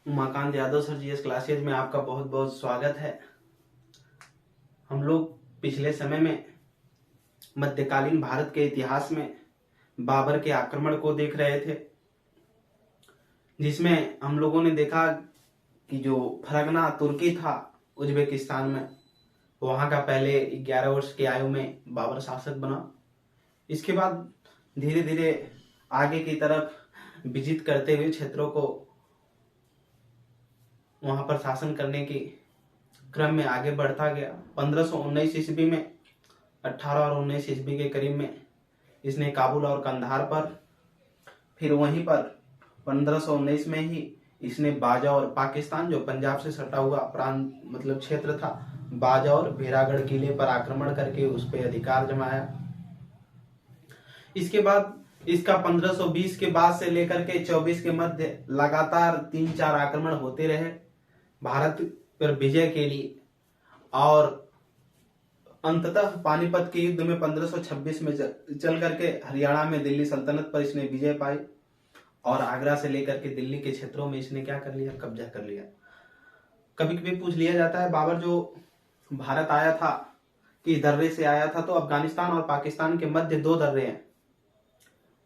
Umakant Yadav sir GS classes में आपका बहुत बहुत स्वागत है। हम लोग पिछले समय में मध्यकालीन भारत के इतिहास में बाबर के आक्रमण को देख रहे थे, जिसमें हम लोगों ने देखा कि जो फरगना तुर्की था उज्बेकिस्तान में, वहां का पहले 11 वर्ष की आयु में बाबर शासक बना। इसके बाद धीरे धीरे आगे की तरफ विजित करते हुए क्षेत्रों को वहां पर शासन करने के क्रम में आगे बढ़ता गया। 1519 ईस्वी में 18 और 19 ईस्वी के करीब में इसने काबुल और कंधार पर, फिर वहीं पर 1519 में ही इसने बाजौर, पाकिस्तान जो पंजाब से सटा हुआ प्रांत मतलब क्षेत्र था, बाजौर भेरागढ़ किले पर आक्रमण करके उस पर अधिकार जमाया। इसके बाद इसका 1520 के बाद से लेकर के 24 के मध्य लगातार 3-4 आक्रमण होते रहे भारत पर विजय के लिए, और अंततः पानीपत के युद्ध में 1526 में चल करके हरियाणा में दिल्ली सल्तनत पर इसने विजय पाई, और आगरा से लेकर के दिल्ली के क्षेत्रों में इसने क्या कर लिया, कब्जा कर लिया। कभी कभी पूछ लिया जाता है बाबर जो भारत आया था किस दर्रे से आया था, तो अफगानिस्तान और पाकिस्तान के मध्य 2 दर्रे हैं।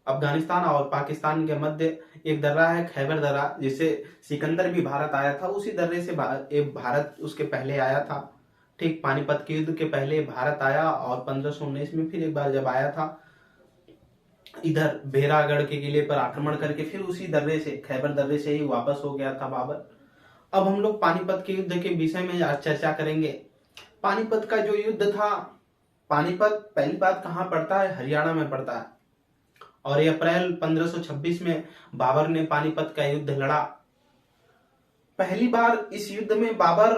अफगानिस्तान और पाकिस्तान के मध्य एक दर्रा है खैबर दर्रा, जिससे सिकंदर भी भारत आया था, उसी दर्रे से भारत उसके पहले आया था। ठीक पानीपत के युद्ध के पहले भारत आया, और 1519 में फिर एक बार जब आया था इधर भेरागढ़ के किले पर आक्रमण करके, फिर उसी दर्रे से, खैबर दर्रे से ही वापस हो गया था बाबर। अब हम लोग पानीपत के युद्ध के विषय में आज चर्चा करेंगे। पानीपत का जो युद्ध था, पानीपत पहली बात कहाँ पड़ता है, हरियाणा में पड़ता है, और ये अप्रैल 1526 में बाबर ने पानीपत का युद्ध लड़ा। पहली बार इस युद्ध में बाबर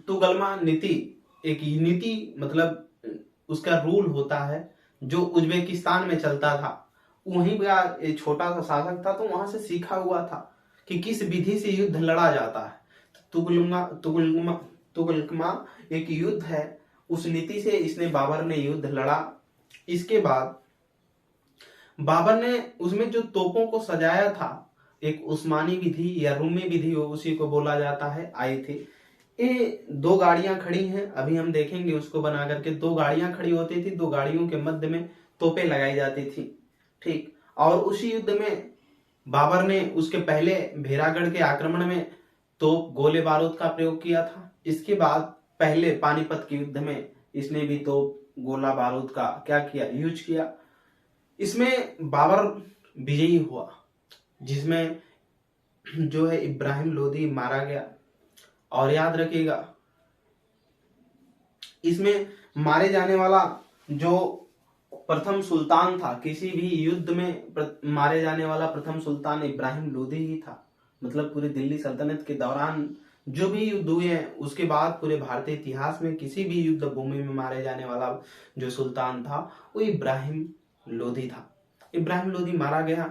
तुगलमा नीति, एक नीति मतलब उसका रूल होता है जो उज्बेकिस्तान में चलता था, वहीं का एक छोटा सा शासक था, तो वहां से सीखा हुआ था कि किस विधि से युद्ध लड़ा जाता है। तुगलमा एक युद्ध है, उस नीति से इसने बाबर ने युद्ध लड़ा। इसके बाद बाबर ने उसमें जो तोपों को सजाया था, एक उस्मानी विधि या रूमी विधि उसी को बोला जाता है, आई थी। ये 2 गाड़ियां खड़ी हैं, अभी हम देखेंगे उसको बना करके। 2 गाड़ियां खड़ी होती थी, 2 गाड़ियों के मध्य में तोपें लगाई जाती थी। ठीक, और उसी युद्ध में बाबर ने उसके पहले भेरागढ़ के आक्रमण में तोप गोले बारूद का प्रयोग किया था। इसके बाद पहले पानीपत के युद्ध में इसने भी तोप गोला बारूद का क्या किया, यूज किया। इसमें बाबर विजयी हुआ, जिसमें जो है इब्राहिम लोदी मारा गया। और याद रखिएगा, इसमें मारे जाने वाला जो प्रथम सुल्तान था, किसी भी युद्ध में मारे जाने वाला प्रथम सुल्तान इब्राहिम लोदी ही था। मतलब पूरी दिल्ली सल्तनत के दौरान जो भी युद्ध हुए हैं, उसके बाद पूरे भारतीय इतिहास में किसी भी युद्ध भूमि में मारे जाने वाला जो सुल्तान था वो इब्राहिम लोदी था। इब्राहिम लोदी मारा गया।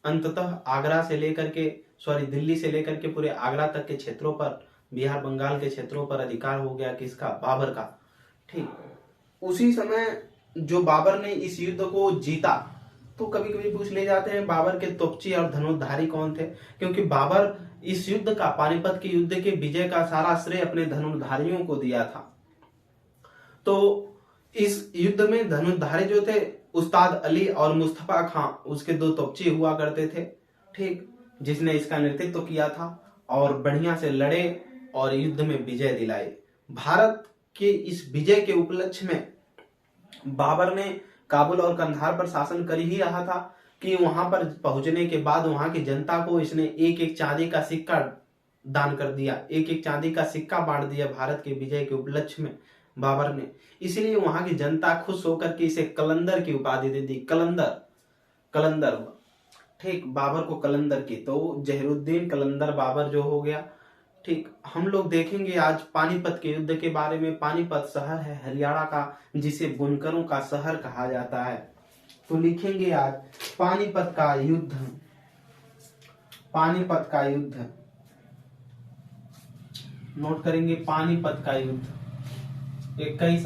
अंततः आगरा से लेकर के दिल्ली से लेकर के पूरे आगरा तक के क्षेत्रों पर, बिहार बंगाल के क्षेत्रों पर अधिकार हो गया किसका, बाबर का। ठीक, उसी समय जो बाबर ने इस युद्ध को जीता, तो कभी कभी पूछ ले जाते हैं बाबर के तोपची और धनुर्धारी कौन थे, क्योंकि बाबर इस युद्ध का, पानीपत के युद्ध के विजय का सारा श्रेय अपने धनुर्धारियों को दिया था। तो इस युद्ध में धनुर्धारी जो थे उस्ताद अली और मुस्तफा खां, उसके 2 तोपची हुआ करते थे। ठीक, जिसने इसका नेतृत्व किया था और बढ़िया से लड़े और युद्ध में विजय दिलाई। भारत के इस विजय के उपलक्ष्य में बाबर ने काबुल और कंधार पर शासन कर ही रहा था कि वहां पर पहुंचने के बाद वहां की जनता को इसने एक एक चांदी का सिक्का दान कर दिया, एक एक चांदी का सिक्का बांट दिया भारत के विजय के उपलक्ष्य में बाबर ने। इसलिए वहां की जनता खुश होकर के इसे कलंदर की उपाधि दे दी। कलंदर हुआ। ठीक, बाबर को कलंदर की, तो जहीरुद्दीन कलंदर बाबर जो हो गया। ठीक, हम लोग देखेंगे आज पानीपत के युद्ध के बारे में। पानीपत शहर है हरियाणा का, जिसे बुनकरों का शहर कहा जाता है। तो लिखेंगे आज पानीपत का युद्ध, पानीपत का युद्ध नोट करेंगे। पानीपत का युद्ध 21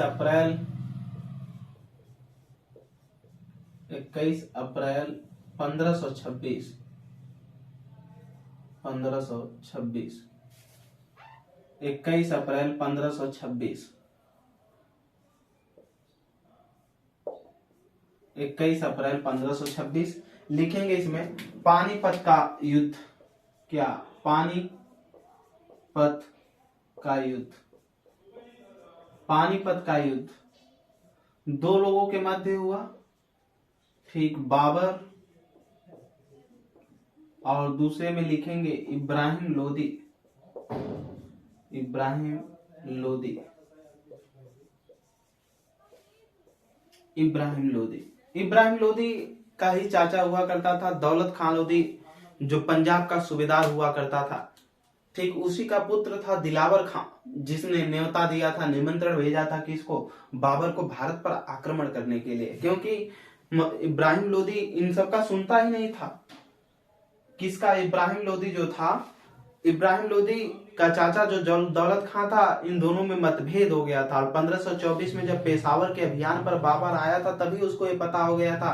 अप्रैल 1526 1526, 21 अप्रैल 1526, 21 अप्रैल 1526 लिखेंगे। इसमें पानीपत का युद्ध, क्या पानीपत का युद्ध, पानीपत का युद्ध दो लोगों के मध्य हुआ, ठीक, बाबर और दूसरे में लिखेंगे इब्राहिम लोदी, इब्राहिम लोदी, इब्राहिम लोदी। इब्राहिम लोदी का ही चाचा हुआ करता था दौलत खान लोदी, जो पंजाब का सूबेदार हुआ करता था, ठीक। उसी का पुत्र था दिलावर खान, जिसने न्योता दिया था, निमंत्रण भेजा था कि इसको बाबर को भारत पर आक्रमण करने के लिए, क्योंकि इब्राहिम लोदी इन सब का सुनता ही नहीं था। किसका? इब्राहिम लोदी जो था, इब्राहिम लोदी का चाचा जो दौलत खां था, इन दोनों में मतभेद हो गया था। और 1524 में जब पेशावर के अभियान पर बाबर आया था, तभी उसको ये पता हो गया था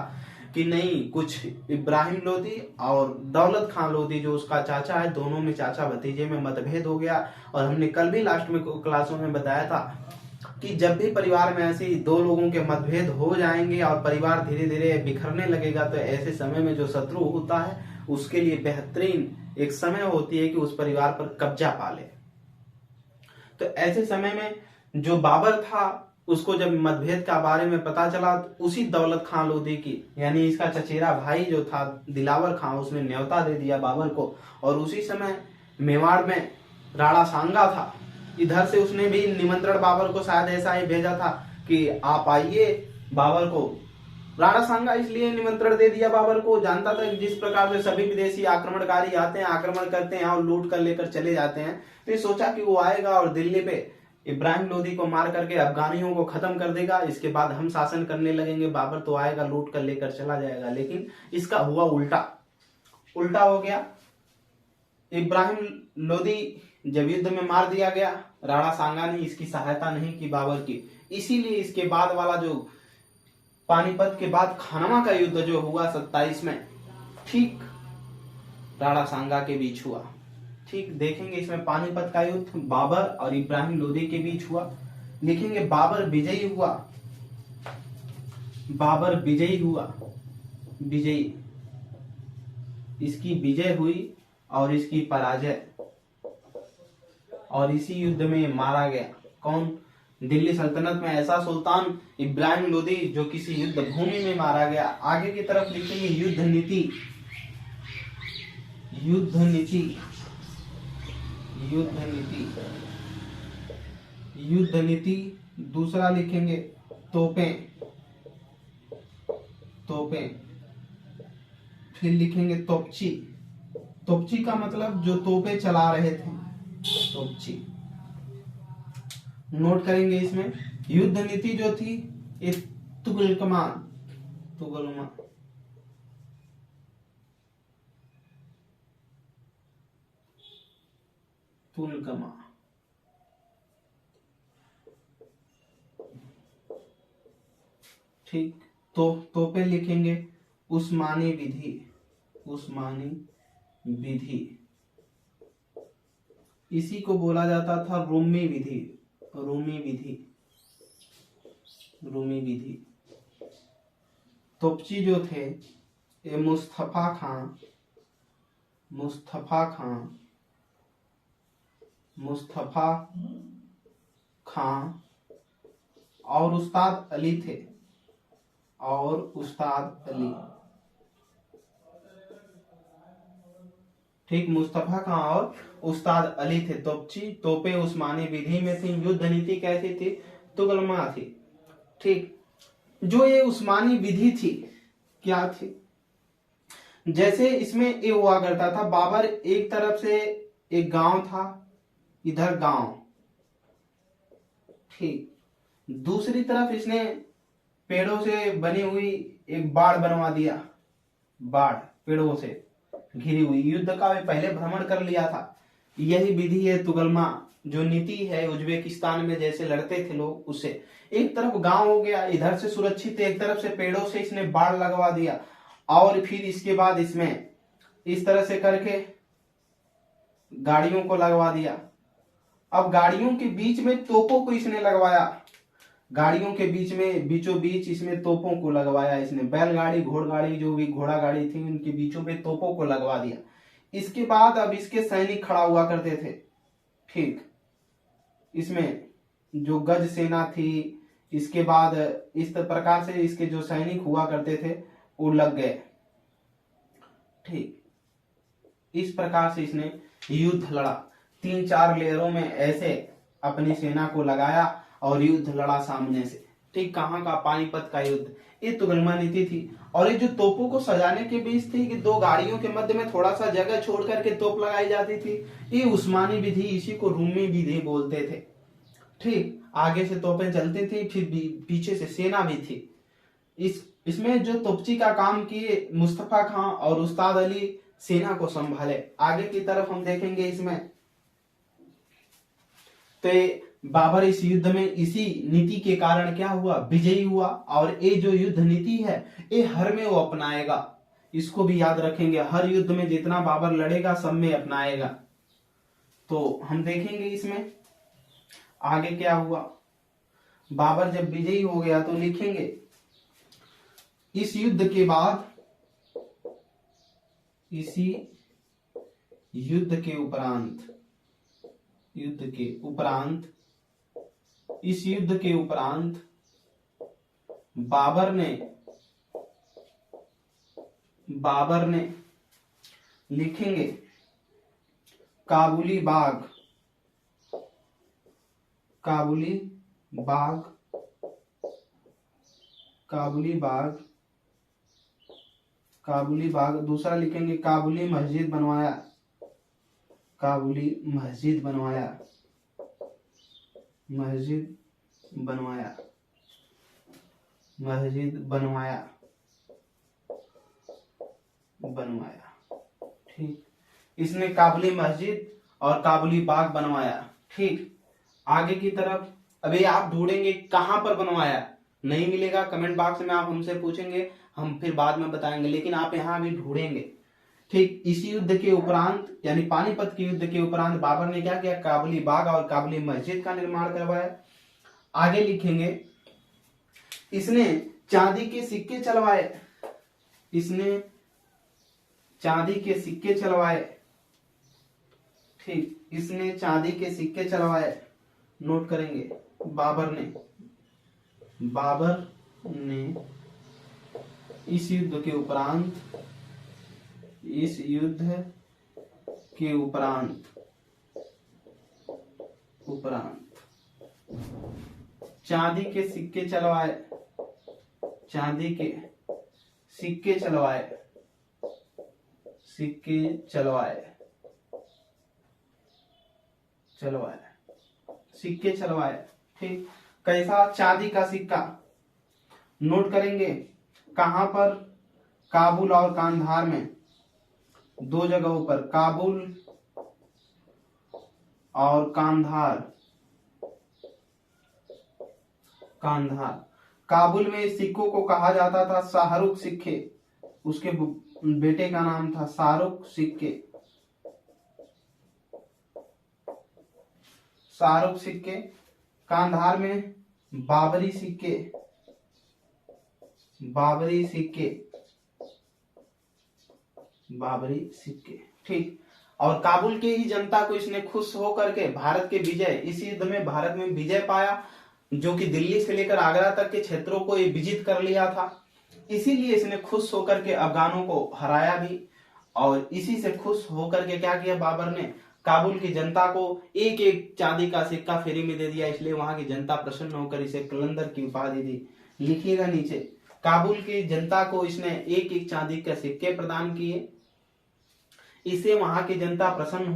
कि नहीं, कुछ इब्राहिम लोदी और दौलत खान लोदी जो उसका चाचा है, दोनों में चाचा भतीजे में मतभेद हो गया। और हमने कल भी लास्ट में क्लासों में बताया था कि जब भी परिवार में ऐसे दो लोगों के मतभेद हो जाएंगे और परिवार धीरे धीरे बिखरने लगेगा, तो ऐसे समय में जो शत्रु होता है उसके लिए बेहतरीन एक समय होती है कि उस परिवार पर कब्जा पा ले। तो ऐसे समय में जो बाबर था, उसको जब मतभेद का बारे में पता चला, तो उसी दौलत खान लोदी की, यानी इसका चचेरा भाई जो था दिलावर खान, उसने न्योता दे दिया बाबर को। और उसी समय मेवाड़ में राणा सांगा था, इधर से उसने भी निमंत्रण बाबर को शायद ऐसा ही भेजा था कि आप आइए बाबर को। राणा सांगा इसलिए निमंत्रण दे दिया बाबर को, जानता था कि जिस प्रकार से सभी विदेशी आक्रमणकारी आते हैं, आक्रमण करते हैं और लूट कर लेकर चले जाते हैं, तो ये सोचा कि वो आएगा और दिल्ली पे इब्राहिम लोदी को मार करके अफगानियों को खत्म कर देगा, इसके बाद हम शासन करने लगेंगे, बाबर तो आएगा लूट कर लेकर चला जाएगा। लेकिन इसका हुआ उल्टा, उल्टा हो गया। इब्राहिम लोदी जब युद्ध में मार दिया गया, राणा सांगा ने इसकी सहायता नहीं की बाबर की, इसीलिए इसके बाद वाला जो पानीपत के बाद खानवा का युद्ध जो हुआ 27 में, ठीक राणा सांगा के बीच हुआ। ठीक, देखेंगे इसमें पानीपत का युद्ध बाबर और इब्राहिम लोदी के बीच हुआ। लिखेंगे बाबर विजयी हुआ, बाबर विजयी हुआ, विजयी, इसकी विजय हुई और इसकी पराजय, और इसी युद्ध में मारा गया। कौन? दिल्ली सल्तनत में ऐसा सुल्तान इब्राहिम लोदी जो किसी युद्ध भूमि में मारा गया। आगे की तरफ लिखेंगे युद्ध नीति, युद्ध नीति, युद्ध नीति, युद्ध नीति। दूसरा लिखेंगे तोपें, तोपें। फिर लिखेंगे तोपची, तोपची का मतलब जो तोपें चला रहे थे, तोपची। नोट करेंगे इसमें युद्ध नीति जो थी, एक तुगलकमा, तुगलमा, तुगलकमा। ठीक, तो तोपे लिखेंगे उस्मानी विधि, उस्मानी विधि। इसी को बोला जाता था रूमी विधि, रूमी विधि, रूमी विधि। तोपची जो थे ये मुस्तफा खां, मुस्तफा खां, मुस्तफा खां और उस्ताद अली थे, और उस्ताद अली। ठीक, मुस्तफा खां और उस्ताद अली थे। तोपची, तोपे उस्मानी विधि में थी। युद्ध नीति कैसी थी? तुगलमा थी। ठीक, जो ये उस्मानी विधि थी, क्या थी? जैसे इसमें ये हुआ करता था, बाबर एक तरफ से एक गांव था, इधर गांव, ठीक, दूसरी तरफ इसने पेड़ों से बनी हुई एक बाड़ बनवा दिया, बाड़ पेड़ों से घिरी हुई। युद्ध का वे पहले भ्रमण कर लिया था। यही विधि है तुगलमा, जो नीति है उज्बेकिस्तान में जैसे लड़ते थे लोग, उससे एक तरफ गांव हो गया, इधर से सुरक्षित, एक तरफ से पेड़ों से इसने बाड़ लगवा दिया, और फिर इसके बाद इसमें इस तरह से करके गाड़ियों को लगवा दिया। अब गाड़ियों के बीच में तोपों को इसने लगवाया, गाड़ियों के बीच में बीचों बीच इसमें तोपों को लगवाया इसने, बैलगाड़ी घोड़गाड़ी जो भी घोड़ा गाड़ी थी उनके बीचों में तोपों को लगवा दिया। इसके बाद अब इसके सैनिक खड़ा हुआ करते थे, ठीक, इसमें जो गज सेना थी, इसके बाद इस प्रकार से इसके जो सैनिक हुआ करते थे वो लग गए, ठीक। इस प्रकार से इसने युद्ध लड़ा, 3-4 लेयरों में ऐसे अपनी सेना को लगाया और युद्ध लड़ा सामने से, ठीक। कहाँ का? पानीपत का युद्ध। ये तुगलमा नीति थी। और ये जो तोपों को सजाने के बीच थी कि 2 गाड़ियों के मध्य में थोड़ा सा जगह छोड़ करके तोप लगाई जाती थी, ये उस्मानी विधि, इसी को रूमी विधि बोलते थे, ठीक। आगे से तोपें चलती थी, फिर पीछे से सेना भी थी। इसमें जो तोपची का काम किए मुस्तफा खां और उस्ताद अली सेना को संभाले। आगे की तरफ हम देखेंगे इसमें तो बाबर इस युद्ध में इसी नीति के कारण क्या हुआ? विजयी हुआ। और ये जो युद्ध नीति है ये हर में वो अपनाएगा, इसको भी याद रखेंगे। हर युद्ध में जितना बाबर लड़ेगा सब में अपनाएगा। तो हम देखेंगे इसमें आगे क्या हुआ। बाबर जब विजयी हो गया तो लिखेंगे इस युद्ध के बाद, इसी युद्ध के उपरांत, इस युद्ध के उपरांत बाबर ने लिखेंगे काबुली बाग, दूसरा लिखेंगे काबुली मस्जिद बनवाया, ठीक। इसने काबुली मस्जिद और काबुली बाग बनवाया, ठीक। आगे की तरफ अभी आप ढूंढेंगे कहां पर बनवाया, नहीं मिलेगा कमेंट बॉक्स में आप हमसे पूछेंगे, हम फिर बाद में बताएंगे, लेकिन आप यहाँ भी ढूंढेंगे, ठीक। इसी युद्ध के उपरांत यानी पानीपत के युद्ध के उपरांत बाबर ने क्या किया? काबुली बाग और काबुली मस्जिद का निर्माण करवाया। आगे लिखेंगे इसने चांदी के सिक्के चलवाए, ठीक। इसने चांदी के सिक्के चलवाए, नोट करेंगे। बाबर ने इस युद्ध के उपरांत चांदी के सिक्के चलवाए, ठीक। कैसा? चांदी का सिक्का, नोट करेंगे। कहां पर? काबुल और कांधार में, 2 जगहों पर, काबुल और कांधार। काबुल में सिक्कों को कहा जाता था शाहरुख सिक्के, उसके बेटे का नाम था शाहरुख सिक्के। कांधार में बाबरी सिक्के, ठीक। और काबुल के ही जनता को इसने खुश होकर के भारत के विजय, इस युद्ध में भारत में विजय पाया, जो कि दिल्ली से लेकर आगरा तक के क्षेत्रों को ये विजित कर लिया था। इसीलिए इसने खुश होकर के अफगानों को हराया भी। और इसी से खुश होकर के क्या किया बाबर ने? काबुल की जनता को एक एक चांदी का सिक्का फ्री में दे दिया, इसलिए वहां की जनता प्रसन्न होकर इसे कलंदर की उपाधि दी। लिखिएगा नीचे, काबुल की जनता को इसने एक एक चांदी के सिक्के प्रदान किए, इससे वहां की जनता प्रसन्न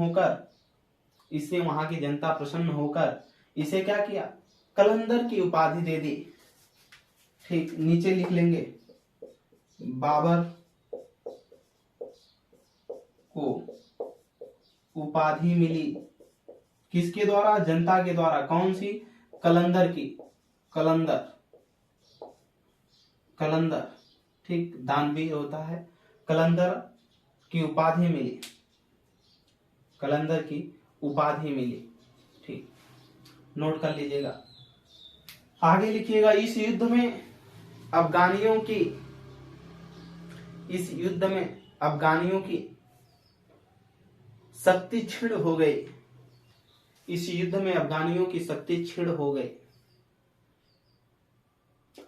होकर इसे क्या किया? कलंदर की उपाधि दे दी, ठीक। नीचे लिख लेंगे बाबर को उपाधि मिली किसके द्वारा? जनता के द्वारा। कौन सी? कलंदर की, कलंदर, ठीक। दानवीर होता है, कलंदर की उपाधि मिली। कलंदर की उपाधि मिली। ठीक, नोट कर लीजिएगा। आगे लिखिएगा, इस युद्ध में अफगानियों की शक्ति क्षीण हो गई। इस युद्ध में अफगानियों की शक्ति क्षीण हो गई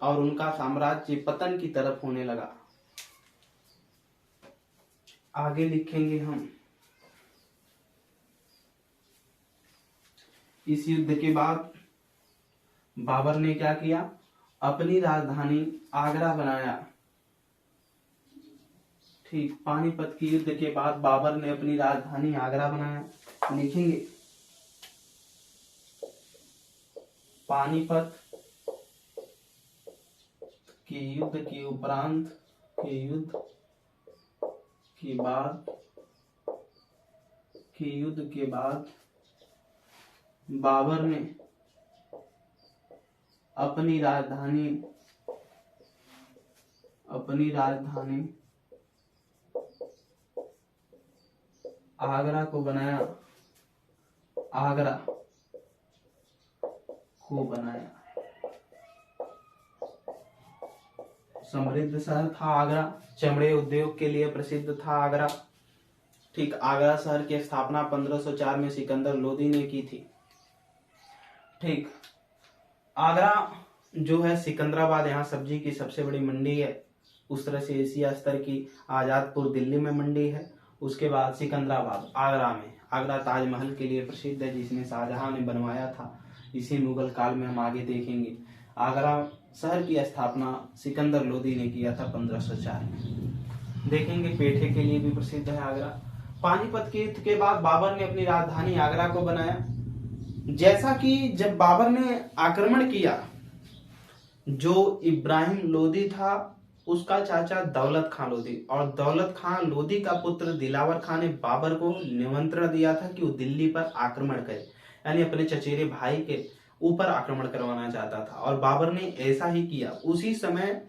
और उनका साम्राज्य पतन की तरफ होने लगा। आगे लिखेंगे हम, इस युद्ध के बाद बाबर ने क्या किया, अपनी राजधानी आगरा बनाया। ठीक, पानीपत के युद्ध के बाद बाबर ने अपनी राजधानी आगरा बनाया। लिखेंगे, पानीपत के युद्ध के उपरांत के युद्ध के बाद बाबर ने अपनी राजधानी आगरा को बनाया। समृद्ध शहर था आगरा, चमड़े उद्योग के लिए प्रसिद्ध था आगरा। ठीक, आगरा शहर की स्थापना 1504 में सिकंदर लोदी ने की थी। ठीक, आगरा जो है सिकंदराबाद, यहाँ सब्जी की सबसे बड़ी मंडी है। उस तरह से एशिया स्तर की आजादपुर दिल्ली में मंडी है। उसके बाद सिकंदराबाद आगरा में, आगरा ताजमहल के लिए प्रसिद्ध है जिसने शाहजहां ने बनवाया था। इसी मुगल काल में हम आगे देखेंगे। आगरा शहर की स्थापना सिकंदर लोदी ने किया था 1504 में। देखेंगे पेठे के लिए भी प्रसिद्ध है आगरा। पानीपत के युद्ध के बाद बाबर ने अपनी राजधानी आगरा को बनाया। जैसा कि जब बाबर ने आक्रमण किया, जो इब्राहिम लोदी था उसका चाचा दौलत खां लोदी, और दौलत खां लोदी का पुत्र दिलावर खां ने बाबर को निमंत्रण दिया था कि वो दिल्ली पर आक्रमण करे, यानी अपने चचेरे भाई के ऊपर आक्रमण करवाना चाहता था, और बाबर ने ऐसा ही किया। उसी समय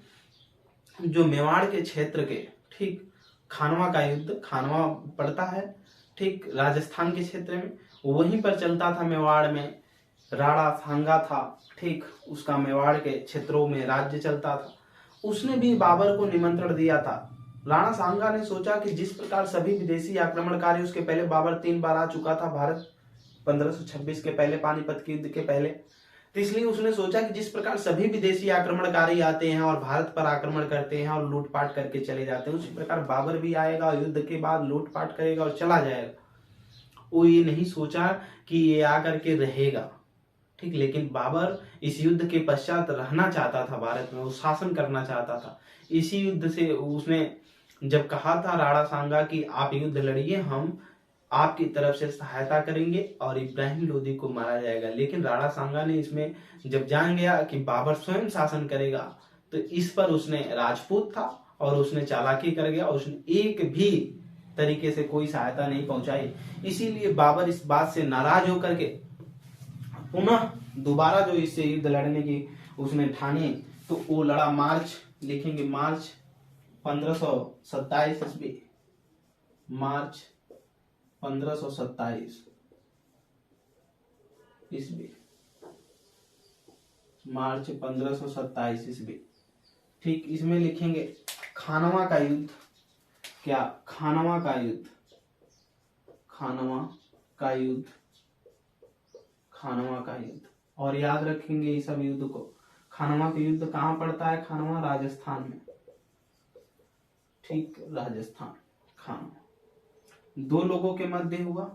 जो मेवाड़ के क्षेत्र के, ठीक, खानवा का युद्ध, खानवा पड़ता है ठीक राजस्थान के क्षेत्र में, वहीं पर चलता था। मेवाड़ में राणा सांगा था, ठीक, उसका मेवाड़ के क्षेत्रों में राज्य चलता था। उसने भी बाबर को निमंत्रण दिया था। राणा सांगा ने सोचा कि जिस प्रकार सभी विदेशी आक्रमणकारी, उसके पहले बाबर 3 बार आ चुका था भारत 1526 के पहले, पानीपत के युद्ध के पहले, तो इसलिए उसने सोचा कि जिस प्रकार सभी विदेशी आक्रमणकारी आते हैं और भारत पर आक्रमण करते हैं और लूटपाट करके चले जाते हैं, उसी प्रकार बाबर भी आएगा और युद्ध के बाद लूटपाट करेगा और चला जाएगा। वो ये नहीं सोचा कि ये आकर के रहेगा, ठीक, लेकिन बाबर इस युद्ध के पश्चात रहना चाहता था भारत में, वो शासन करना चाहता था। इसी युद्ध से उसने जब कहा था राणा सांगा कि आप युद्ध लड़िए, हम आपकी तरफ से सहायता करेंगे और इब्राहिम लोदी को मारा जाएगा, लेकिन राणा सांगा ने इसमें जब जान गया कि बाबर स्वयं शासन करेगा, तो इस पर उसने, राजपूत था और उसने चालाकी कर गया, उसने एक भी तरीके से कोई सहायता नहीं पहुंचाई। इसीलिए बाबर इस बात से नाराज होकर के पुनः दोबारा जो इससे युद्ध लड़ने की उसने ठानी, तो वो लड़ा। मार्च, लिखेंगे मार्च 1527 ईस्वी, मार्च 1527 ईस्वी, मार्च 1527 ईस्वी, ठीक। इसमें लिखेंगे खानवा का युद्ध। क्या? खानवा का युद्ध, खानवा का युद्ध, खानवा का युद्ध। और याद रखेंगे इस सब युद्ध को। खानवा का युद्ध कहाँ पड़ता है? खानवा राजस्थान में, ठीक, राजस्थान। खानवा 2 लोगों के मध्य हुआ,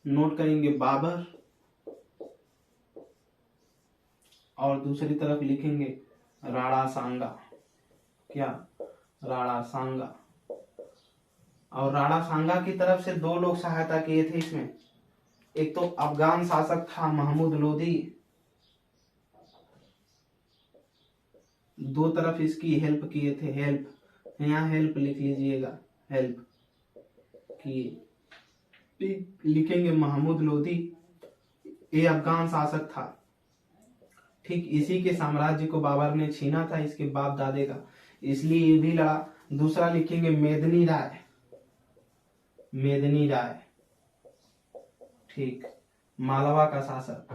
नोट करेंगे, बाबर और दूसरी तरफ लिखेंगे राणा सांगा। क्या? राणा सांगा। और राणा सांगा की तरफ से 2 लोग सहायता किए थे इसमें। एक तो अफगान शासक था महमूद लोदी, 2 तरफ इसकी हेल्प किए थे। हेल्प, यहाँ हेल्प लिख लीजिएगा, हेल्प की लिखेंगे महमूद लोदी, ये अफगान शासक था, ठीक। इसी के साम्राज्य को बाबर ने छीना था, इसके बाप दादे का, इसलिए ये भी लड़ा। दूसरा लिखेंगे मेदनी राय, मेदनी राय, ठीक। मालवा का शासक,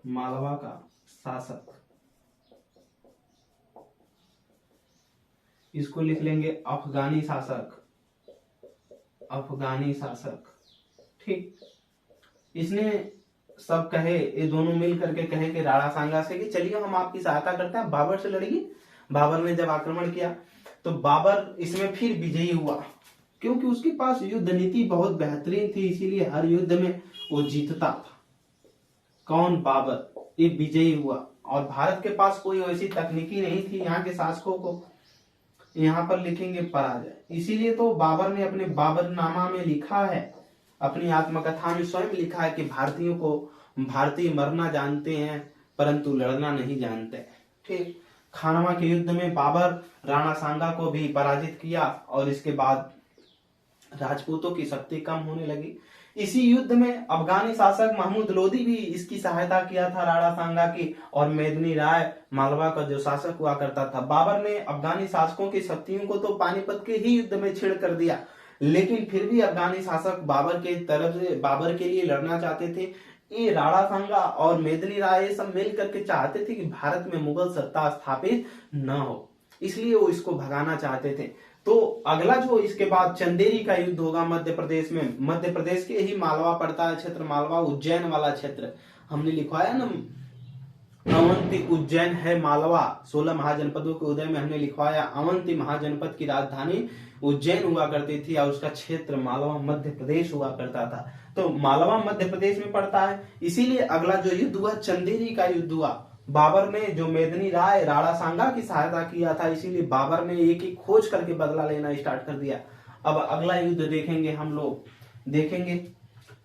मालवा का शासक, इसको लिख लेंगे अफगानी शासक, अफगानी शासक। ठीक। इसने सब कहे, ये दोनों मिल करके कहे कि राणा सांगा से कि चलिए हम आपकी सहायता करते हैं, बाबर से लड़िए। बाबर ने जब आक्रमण किया तो बाबर इसमें फिर विजयी हुआ, क्योंकि उसके पास युद्ध नीति बहुत बेहतरीन थी, इसीलिए हर युद्ध में वो जीतता था। कौन? बाबर। ये विजयी हुआ और भारत के पास कोई वैसी तकनीकी नहीं थी, यहाँ के शासकों को यहाँ पर लिखेंगे पराजय। इसीलिए तो बाबर ने अपने बाबरनामा में लिखा है, अपनी आत्मकथा में स्वयं लिखा है कि भारतीयों को, भारतीय मरना जानते हैं परंतु लड़ना नहीं जानते। ठीक। खानवा के युद्ध में बाबर राणा सांगा को भी पराजित किया और इसके बाद राजपूतों की शक्ति कम होने लगी। इसी युद्ध में अफगानी शासक महमूद लोदी भी इसकी सहायता किया था राणा सांगा की, और मेदिनी राय मालवा का जो शासक हुआ करता था। बाबर ने अफगानी शासकों की शक्तियों को तो पानीपत के ही युद्ध में छेड़ कर दिया, लेकिन फिर भी अफगानी शासक बाबर के तरफ से, बाबर के लिए लड़ना चाहते थे। ये राणा सांगा और मेदिनी राय ये सब मिल करके चाहते थे कि भारत में मुगल सत्ता स्थापित न हो, इसलिए वो इसको भगाना चाहते थे। तो अगला जो इसके बाद चंदेरी का युद्ध होगा मध्य प्रदेश में, मध्य प्रदेश के ही मालवा पड़ता है क्षेत्र, मालवा उज्जैन वाला क्षेत्र हमने लिखवाया ना, अवंती उज्जैन है मालवा। 16 महाजनपदों के उदय में हमने लिखवाया अवंती महाजनपद की राजधानी उज्जैन हुआ करती थी और उसका क्षेत्र मालवा मध्य प्रदेश हुआ करता था। तो मालवा मध्य प्रदेश में पड़ता है, इसीलिए अगला जो युद्ध हुआ चंदेरी का युद्ध हुआ। बाबर ने जो मेदिनी राय राणा सांगा की सहायता किया था, इसीलिए बाबर ने एक एक खोज करके बदला लेना स्टार्ट कर दिया। अब अगला युद्ध देखेंगे हम लोग, देखेंगे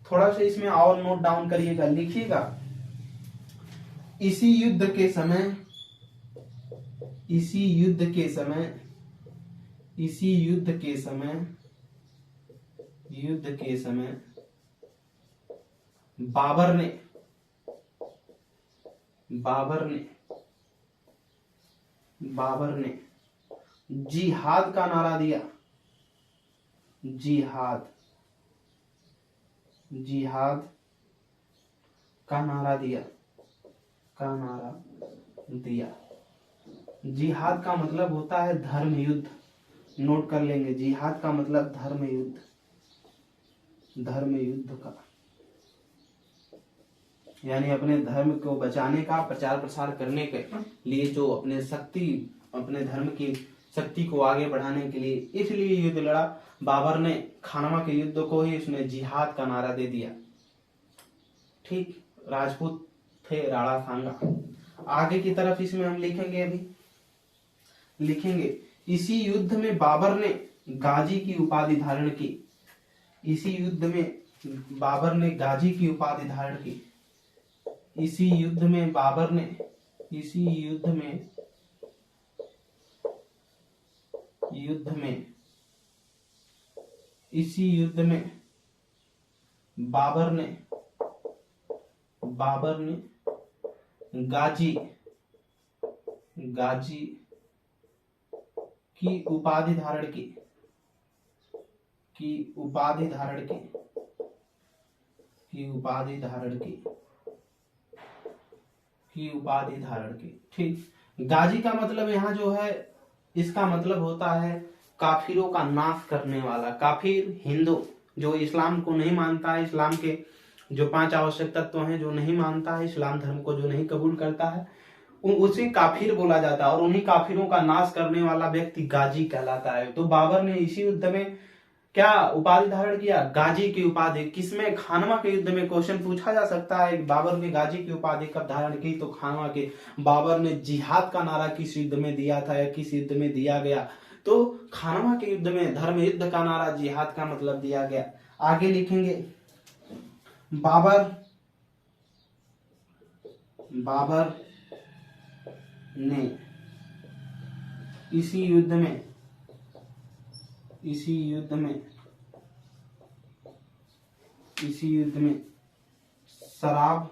थोड़ा सा इसमें और नोट डाउन करिएगा, लिखिएगा। इसी युद्ध के समय, इसी युद्ध के समय, इसी युद्ध के समय, युद्ध के समय बाबर ने, बाबर ने, बाबर ने जिहाद का नारा दिया, जिहाद, जिहाद का नारा दिया, का नारा दिया। जिहाद का मतलब होता है धर्म युद्ध, नोट कर लेंगे। जिहाद का मतलब धर्म युद्ध, धर्म युद्ध का, यानी अपने धर्म को बचाने का, प्रचार प्रसार करने के लिए जो अपने शक्ति, अपने धर्म की शक्ति को आगे बढ़ाने के लिए इसलिए युद्ध लड़ा। बाबर ने खानवा के युद्ध को ही उसने जिहाद का नारा दे दिया। ठीक। राजपूत थे राणा सांगा। आगे की तरफ इसमें हम लिखेंगे, अभी लिखेंगे इसी युद्ध में बाबर ने गाजी की उपाधि धारण की, इसी युद्ध में बाबर ने गाजी की उपाधि धारण की। इसी युद्ध में बाबर ने, इसी युद्ध में, युद्ध में, इसी युद्ध में बाबर ने, बाबर ने गाजी, गाजी की उपाधि धारण की, की उपाधि धारण की, की उपाधि धारण की, की उपाधि धारण की। ठीक। गाजी का मतलब यहाँ जो है, इसका मतलब होता है काफिरों का नाश करने वाला। काफिर हिंदू जो इस्लाम को नहीं मानता है, इस्लाम के जो 5 आवश्यक तत्व हैं जो नहीं मानता है, इस्लाम धर्म को जो नहीं कबूल करता है, उसे काफिर बोला जाता है, और उन्हीं काफिरों का नाश करने वाला व्यक्ति गाजी कहलाता है। तो बाबर ने इसी युद्ध में क्या उपाधि धारण किया? गाजी की उपाधि। किसमें? खानवा के युद्ध में क्वेश्चन पूछा जा सकता है, बाबर ने गाजी की उपाधि कब धारण की? तो खानवा के। बाबर ने जिहाद का नारा किस युद्ध में दिया था या किस युद्ध में दिया गया? तो खानवा के युद्ध में धर्म युद्ध का नारा, जिहाद का मतलब दिया गया। आगे लिखेंगे बाबर, बाबर ने इसी युद्ध में, इसी युद्ध में, इसी युद्ध में शराब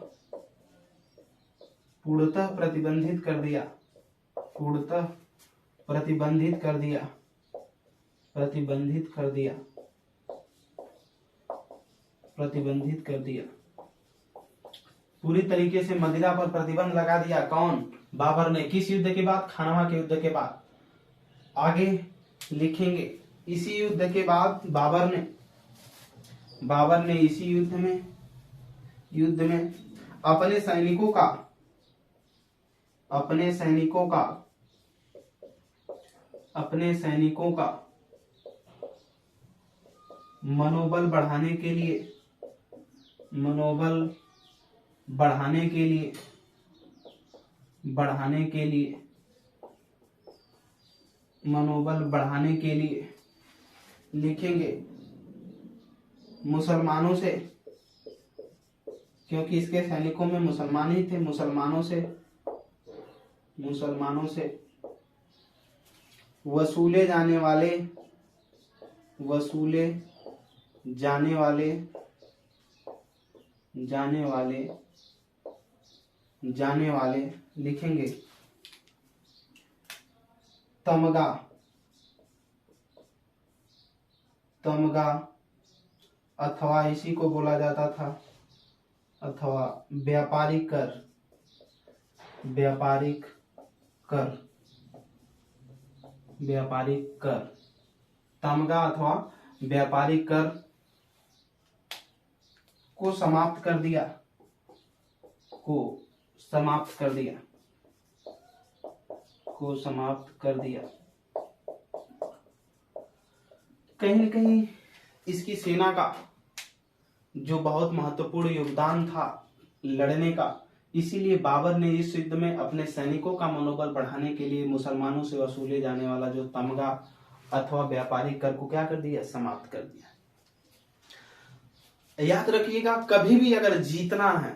पूर्णतः प्रतिबंधित कर दिया, पूर्णतः प्रतिबंधित कर दिया, प्रतिबंधित कर दिया। प्रतिबंधित कर दिया, पूरी तरीके से मदिरा पर प्रतिबंध लगा दिया। कौन? बाबर ने। किस युद्ध के बाद? खानवा के युद्ध के बाद। आगे लिखेंगे, इसी युद्ध के बाद बाबर ने इसी युद्ध में अपने सैनिकों का मनोबल बढ़ाने के लिए लिखेंगे मुसलमानों से, क्योंकि इसके सैनिकों में मुसलमान ही थे, मुसलमानों से वसूले जाने वाले लिखेंगे तमगा अथवा इसी को बोला जाता था अथवा व्यापारिक कर तमगा अथवा व्यापारिक कर को समाप्त कर दिया। कहीं न कहीं इसकी सेना का जो बहुत महत्वपूर्ण योगदान था लड़ने का, इसीलिए बाबर ने इस युद्ध में अपने सैनिकों का मनोबल बढ़ाने के लिए मुसलमानों से वसूले जाने वाला जो तमगा अथवा व्यापारिक कर को क्या कर दिया? समाप्त कर दिया। याद रखिएगा, कभी भी अगर जीतना है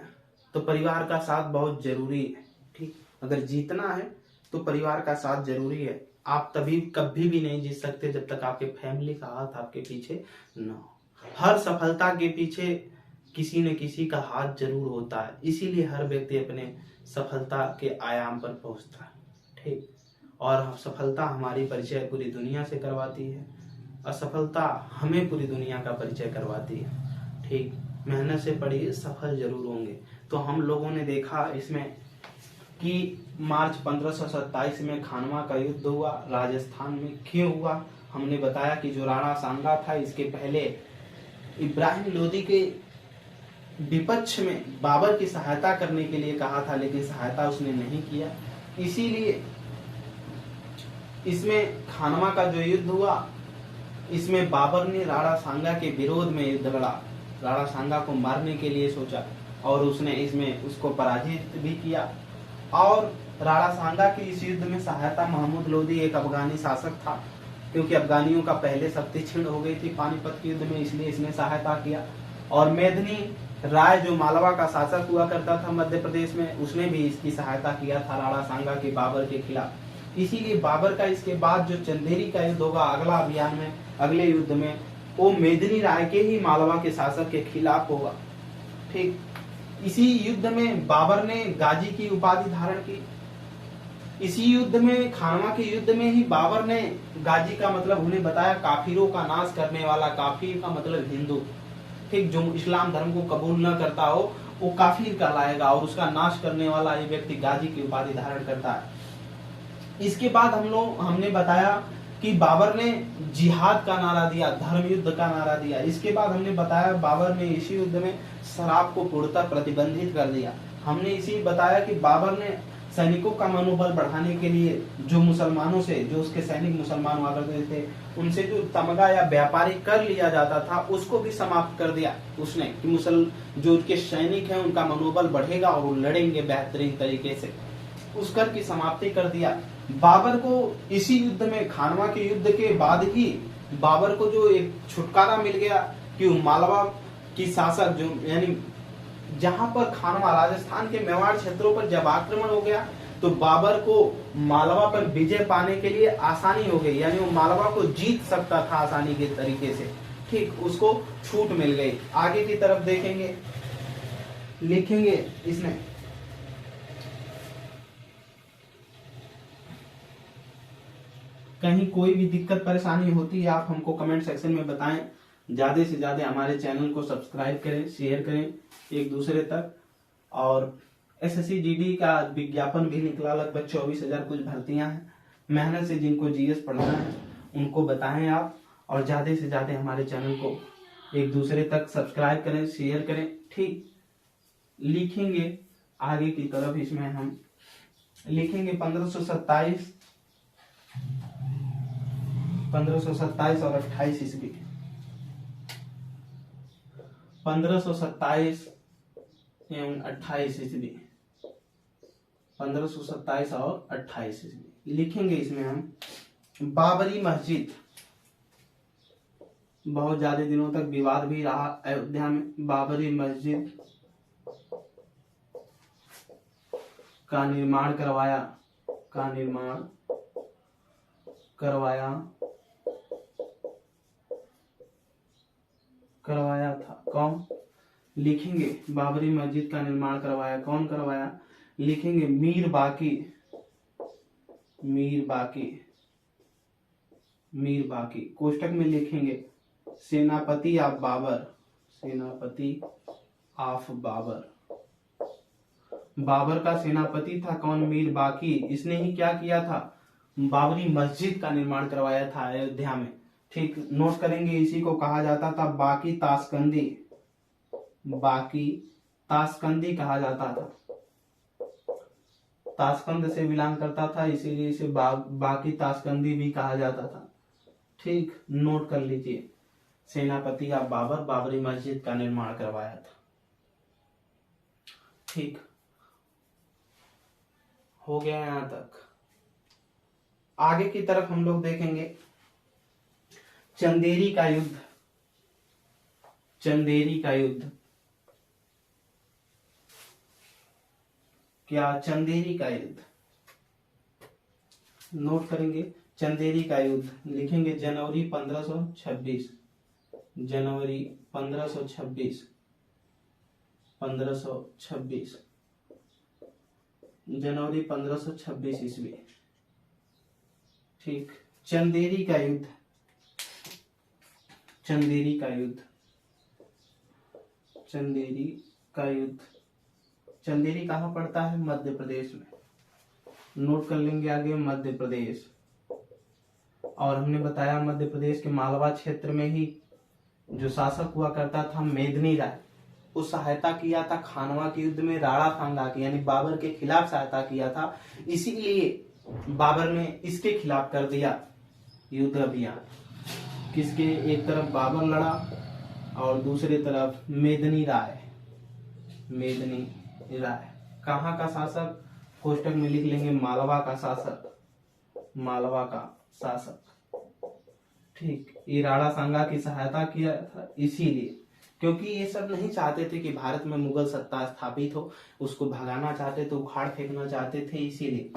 तो परिवार का साथ बहुत जरूरी है। ठीक, अगर जीतना है तो परिवार का साथ जरूरी है। आप तभी कभी भी नहीं जीत सकते जब तक आपके फैमिली का हाथ आपके पीछे न हो। हर सफलता के पीछे किसी न किसी का हाथ जरूर होता है, इसीलिए हर व्यक्ति अपने सफलता के आयाम पर पहुंचता है। ठीक, और सफलता हमारी परिचय पूरी दुनिया से करवाती है, असफलता हमें पूरी दुनिया का परिचय करवाती है। ठीक, मेहनत से पढ़िए, सफल जरूर होंगे। तो हम लोगों ने देखा इसमें कि मार्च 1527 में खानवा का युद्ध हुआ। राजस्थान में क्यों हुआ? हमने बताया कि जो राणा सांगा था, इसके पहले इब्राहिम लोदी के विपक्ष में बाबर की सहायता करने के लिए कहा था, लेकिन सहायता उसने नहीं किया। इसीलिए इसमें खानवा का जो युद्ध हुआ, इसमें बाबर ने राणा सांगा के विरोध में युद्ध लड़ा, राणा सांगा को मारने के लिए सोचा और उसने इसमें उसको पराजित भी किया। और राणा सांगा की इस युद्ध में सहायता महमूद लोदी एक अफगानी शासक था, क्योंकि अफगानियों का पहले शक्ति क्षीण हो गई थी पानीपत के युद्ध में, इसलिए इसने सहायता किया। और मेदिनी राय जो मालवा का शासक हुआ करता था मध्य प्रदेश में, उसने भी इसकी सहायता किया था राणा सांगा के बाबर के खिलाफ। इसीलिए बाबर का इसके बाद जो चंदेरी का युद्ध होगा अगला अभियान में, अगले युद्ध में, वो मेदिनी राय के ही मालवा के शासक के खिलाफ होगा। ठीक, इसी युद्ध में बाबर ने गाजी की उपाधि धारण की। इसी युद्ध में, खानवा के युद्ध में ही बाबर ने गाजी का मतलब उन्हें बताया काफिरों का नाश करने वाला। काफिर का मतलब हिंदू। ठीक, जो इस्लाम धर्म को कबूल न करता हो वो काफिर कहलाएगा, और उसका नाश करने वाला ये व्यक्ति गाजी की उपाधि धारण करता है। इसके बाद हमने बताया कि बाबर ने जिहाद का नारा दिया, धर्म युद्ध का नारा दिया। इसके बाद हमने बताया बाबर ने इसी युद्ध में शराब को पूर्णतः प्रतिबंधित कर दिया। हमने इसी बताया कि बाबर ने सैनिकों का मनोबल बढ़ाने के लिए जो मुसलमानों से, जो उसके सैनिक मुसलमान हुआ करते थे, उनसे जो तमगा या व्यापारी कर लिया जाता था उसको भी समाप्त कर दिया उसने, कि जो उसके सैनिक हैं उनका मनोबल बढ़ेगा और वो लड़ेंगे बेहतरीन तरीके से। उस कर की समाप्ति कर दिया। बाबर को इसी युद्ध में, खानवा के युद्ध के बाद ही बाबर को जो एक छुटकारा मिल गया कि मालवा की शासक जो, यानी जहां पर खानवा राजस्थान के मेवाड़ क्षेत्रों पर जब आक्रमण हो गया तो बाबर को मालवा पर विजय पाने के लिए आसानी हो गई, यानी वो मालवा को जीत सकता था आसानी के तरीके से। ठीक, उसको छूट मिल गई। आगे की तरफ देखेंगे, लिखेंगे इसमें कहीं कोई भी दिक्कत परेशानी होती है आप हमको कमेंट सेक्शन में बताएं। ज्यादा से ज्यादा हमारे चैनल को सब्सक्राइब करें, शेयर करें एक दूसरे तक। और एसएससी जीडी का विज्ञापन भी निकला, लगभग 24,000 कुछ भर्तियां हैं। मेहनत से जिनको जीएस पढ़ना है उनको बताएं आप, और ज्यादा से ज्यादा हमारे चैनल को एक दूसरे तक सब्सक्राइब करें, शेयर करें। ठीक, लिखेंगे आगे की तरफ, इसमें हम लिखेंगे 1527 और 28 ईस्वी। 1527 एवं 28 ईस्वी, 1527 और 28 ईस्वी लिखेंगे। इसमें हम बाबरी मस्जिद, बहुत ज्यादा दिनों तक विवाद भी रहा अयोध्या में। बाबरी मस्जिद का निर्माण करवाया था कौन? लिखेंगे बाबरी मस्जिद का निर्माण करवाया, कौन करवाया? लिखेंगे मीर बाकी। कोष्टक में लिखेंगे सेनापति ऑफ बाबर। बाबर का सेनापति था कौन? मीर बाकी। इसने ही क्या किया था? बाबरी मस्जिद का निर्माण करवाया था अयोध्या में। ठीक, नोट करेंगे, इसी को कहा जाता था बाकी ताशकंदी कहा जाता था। ताशकंद से बिलोंग करता था, इसीलिए इसे बाकी ताशकंदी भी कहा जाता था। ठीक, नोट कर लीजिए, सेनापति ऑफ बाबर बाबरी मस्जिद का निर्माण करवाया था। ठीक, हो गया यहां तक। आगे की तरफ हम लोग देखेंगे चंदेरी का युद्ध। क्या? चंदेरी का युद्ध नोट करेंगे। चंदेरी का युद्ध लिखेंगे जनवरी 1526। जनवरी 1526 जनवरी 1526 ईस्वी। ठीक, चंदेरी का युद्ध चंदेरी कहाँ पड़ता है? मध्य प्रदेश में। नोट कर लेंगे आगे, मध्य प्रदेश। और हमने बताया मध्य प्रदेश के मालवा क्षेत्र में ही जो शासक हुआ करता था मेदिनी राय, वो सहायता किया था खानवा के युद्ध में राणा सांगा की, यानी बाबर के खिलाफ सहायता किया था। इसीलिए बाबर ने इसके खिलाफ कर दिया युद्ध अभियान। किसके? एक तरफ बाबर लड़ा और दूसरी तरफ मेदिनी राय। कहाँ का शासक? कोष्टक में लिख लेंगे मालवा का शासक। ठीक, ये राणा सांगा की सहायता किया था इसीलिए, क्योंकि ये सब नहीं चाहते थे कि भारत में मुगल सत्ता स्थापित हो, उसको भगाना चाहते थे, उखाड़ फेंकना चाहते थे, इसीलिए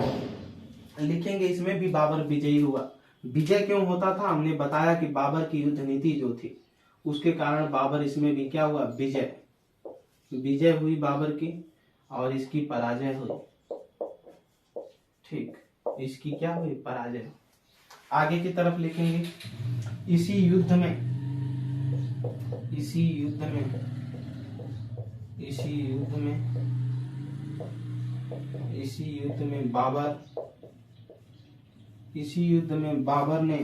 लिखेंगे। इसमें भी बाबर विजयी हुआ। विजय क्यों होता था? हमने बताया कि बाबर की युद्ध नीति जो थी उसके कारण बाबर इसमें भी क्या हुआ? विजय हुई बाबर की, और इसकी पराजय हुई। ठीक, इसकी क्या हुई? पराजय। आगे की तरफ लिखेंगे इसी युद्ध में बाबर ने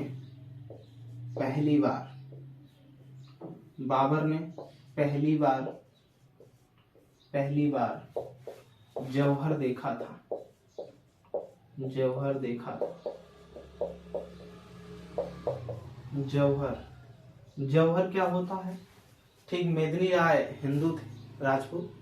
पहली बार जौहर देखा था। जौहर क्या होता है? ठीक, मेदिनी राय हिंदू थे, राजपूत।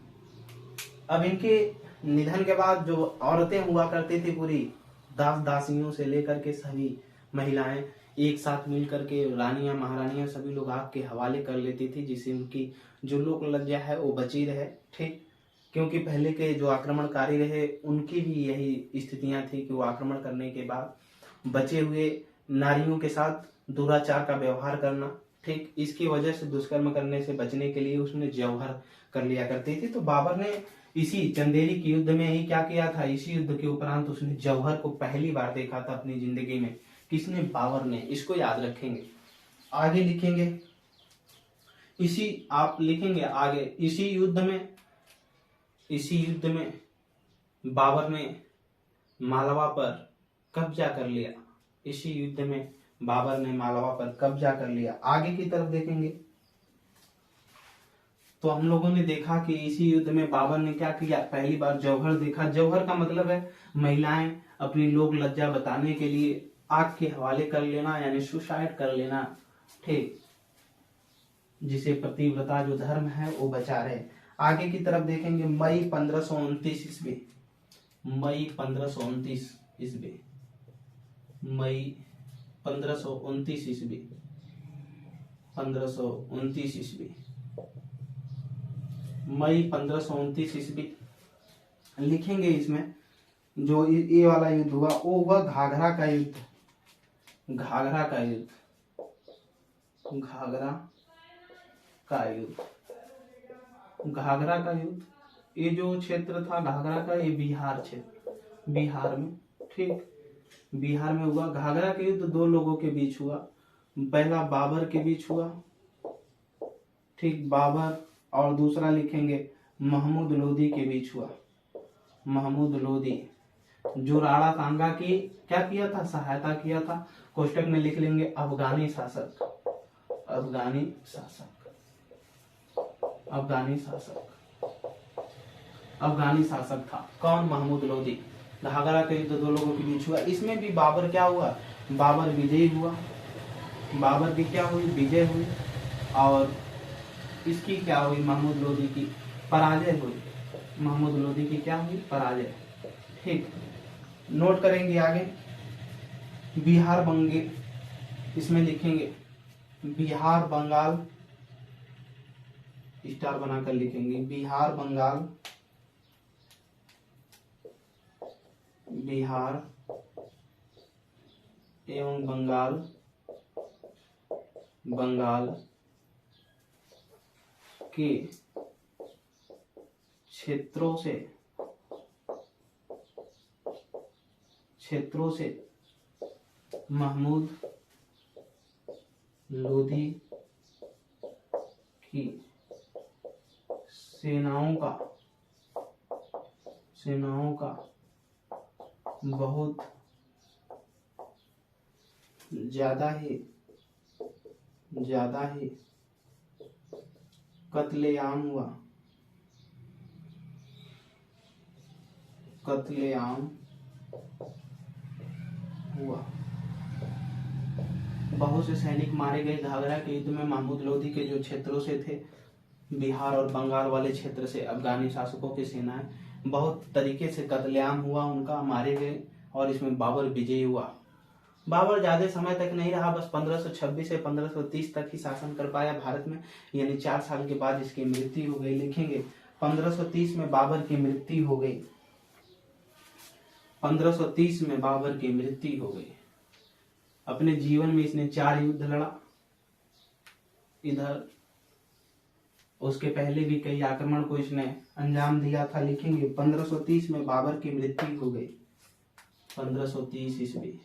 अब इनके निधन के बाद जो औरतें हुआ करती थी, पूरी दासियों से लेकर के सभी महिलाएं एक साथ मिलकर के रानियां महारानियां सभी लोग आग के हवाले कर लेती थी, जिससे उनकी जो लोक लज्जा है वो बची रहे। ठीक, क्योंकि पहले के जो आक्रमणकारी रहे उनकी भी यही स्थितियां थी कि वो आक्रमण करने के बाद बचे हुए नारियों के साथ दुराचार का व्यवहार करना। ठीक, इसकी वजह से दुष्कर्म करने से बचने के लिए उसने जौहर कर लिया करती थी। तो बाबर ने इसी चंदेरी के युद्ध में ही क्या किया था? इसी युद्ध के उपरांत उसने जौहर को पहली बार देखा था अपनी जिंदगी में। किसने? बाबर ने। इसको याद रखेंगे। आगे लिखेंगे इसी आप लिखेंगे आगे, इसी युद्ध में बाबर ने मालवा पर कब्जा कर लिया। इसी युद्ध में बाबर ने मालवा पर कब्जा कर लिया। आगे की तरफ देखेंगे तो हम लोगों ने देखा कि इसी युद्ध में बाबर ने क्या किया, पहली बार जौहर देखा। जौहर का मतलब है महिलाएं अपनी लोक लज्जा बताने के लिए आग के हवाले कर लेना, यानी सुसाइड कर लेना। ठीक, जिसे पतिव्रता जो धर्म है वो बचा रहे। आगे की तरफ देखेंगे मई 1529 ईस्वी, मई 1529 ईस्वी, मई 1529 ईस्वी, 1529 ईस्वी, मई 1529 ईस्वी लिखेंगे। इसमें जो ये वाला युद्ध हुआ वो हुआ घाघरा का युद्ध, घाघरा का युद्ध, घाघरा का युद्ध, घाघरा का युद्ध। ये जो क्षेत्र था घाघरा का, ये बिहार क्षेत्र, बिहार में, ठीक, बिहार में हुआ। घाघरा का युद्ध दो लोगों के बीच हुआ। पहला बाबर के बीच हुआ, ठीक, बाबर, और दूसरा लिखेंगे महमूद लोदी के बीच हुआ। महमूद लोदी जो राणा सांगा की क्या किया था, सहायता किया था। कोष्टक में लिख लेंगे अफगानी शासक, अफगानी शासक, अफगानी शासक, अफगानी शासक था कौन, महमूद लोदी। घाघरा का युद्ध दो लोगों के बीच हुआ। इसमें भी बाबर क्या हुआ, बाबर विजयी हुआ, बाबर की क्या हुई, विजय हुई, और इसकी क्या हुई, महमूद लोदी की पराजय हुई। महमूद लोदी की क्या हुई, पराजय। ठीक, नोट करेंगे आगे बिहार बंगाल, इसमें लिखेंगे बिहार बंगाल, स्टार बनाकर लिखेंगे बिहार बंगाल, बिहार एवं बंगाल, बंगाल के क्षेत्रों से महमूद लोदी की सेनाओं का बहुत ज्यादा ही कत्लेआम हुआ, कत्लेआम हुआ। बहुत से सैनिक मारे गए घाघरा के युद्ध में। महमूद लोदी के जो क्षेत्रों से थे, बिहार और बंगाल वाले क्षेत्र से अफगानी शासकों की सेनाएं, बहुत तरीके से कत्लेआम हुआ उनका, मारे गए, और इसमें बाबर विजयी हुआ। बाबर ज्यादा समय तक नहीं रहा, बस 1526 से 1530 तक ही शासन कर पाया भारत में, यानी 4 साल के बाद इसकी मृत्यु हो गई। लिखेंगे 1530 में बाबर की मृत्यु हो गई, 1530 में बाबर की मृत्यु हो गई। अपने जीवन में इसने 4 युद्ध लड़ा, इधर उसके पहले भी कई आक्रमण को इसने अंजाम दिया था। लिखेंगे 1530 में बाबर की मृत्यु हो गई, 1530 ईस्वी,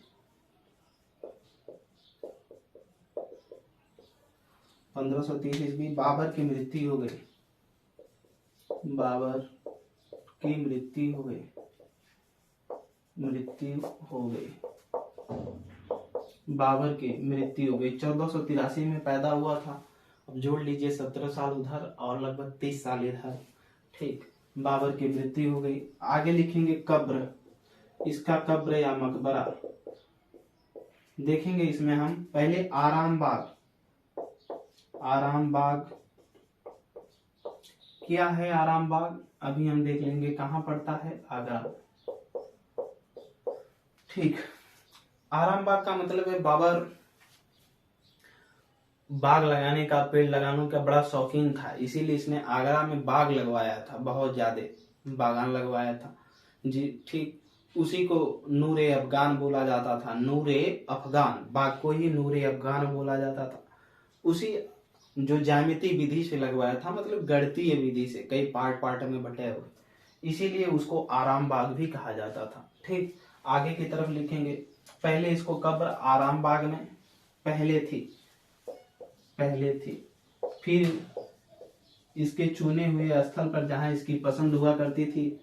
1530 ईस्वी बाबर की मृत्यु हो गई, बाबर की मृत्यु हो गई, मृत्यु हो गई, बाबर की मृत्यु हो गई। 1483 में पैदा हुआ था, अब जोड़ लीजिए 17 साल उधर और लगभग 30 साल इधर। ठीक, बाबर की मृत्यु हो गई। आगे लिखेंगे कब्र, इसका कब्र या मकबरा देखेंगे। इसमें हम पहले आरामबाग, आरामबाग क्या है, आरामबाग अभी हम देख लेंगे कहाँ पड़ता है, आगरा। ठीक, आरामबाग का मतलब है बाबर बाग लगाने का, पेड़ लगाने का बड़ा शौकीन था, इसीलिए इसने आगरा में बाग लगवाया था, बहुत ज्यादा बागान लगवाया था जी। ठीक, उसी को नूरे अफगान बोला जाता था, नूरे अफगान, बाग को ही नूरे अफगान बोला जाता था। उसी जो ज्यामिति विधि से लगवाया था, मतलब गणितीय विधि से, कई पार्ट में बटे हुए, इसीलिए उसको आराम बाग भी कहा जाता था। ठीक, आगे की तरफ लिखेंगे पहले इसको कब्र आराम बाग में पहले थी, फिर इसके चुने हुए स्थल पर जहां इसकी पसंद हुआ करती थी,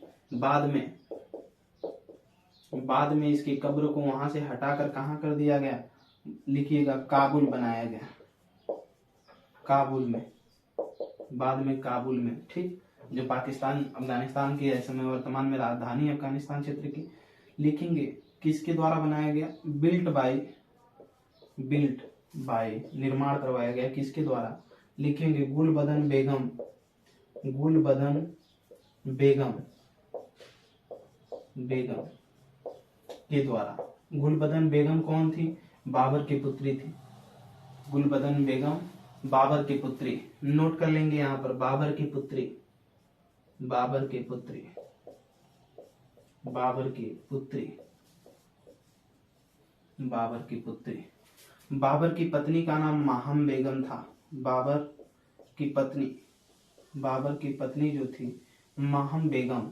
बाद में इसकी कब्र को वहां से हटाकर कहाँ कर दिया गया, लिखिएगा काबुल बनाया गया, काबुल में, बाद में काबुल में, ठीक, जो पाकिस्तान अफगानिस्तान की इस समय वर्तमान में राजधानी अफगानिस्तान क्षेत्र की। लिखेंगे किसके द्वारा बनाया गया, बिल्ट बाय निर्माण करवाया गया, किसके द्वारा, लिखेंगे गुलबदन बेगम के द्वारा। गुलबदन बेगम कौन थी, बाबर की पुत्री थी। गुलबदन बेगम बाबर की पुत्री, नोट कर लेंगे यहाँ पर, बाबर की पुत्री। बाबर की पत्नी का नाम माहम बेगम था। बाबर की पत्नी जो थी माहम बेगम।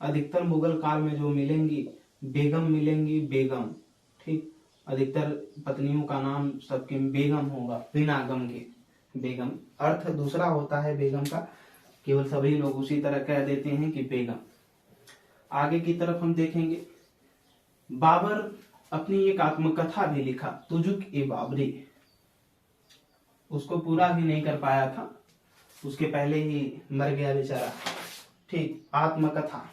अधिकतर मुगल काल में जो मिलेंगी बेगम, ठीक, अधिकतर पत्नियों का नाम सबके बेगम होगा, बिना गम के, बेगम। अर्थ दूसरा होता है बेगम का, केवल सभी लोग उसी तरह कह देते हैं कि बेगम। आगे की तरफ हम देखेंगे, बाबर अपनी एक आत्मकथा भी लिखा, तुजुक ए बाबरी, उसको पूरा भी नहीं कर पाया था, उसके पहले ही मर गया बेचारा, ठीक। आत्मकथा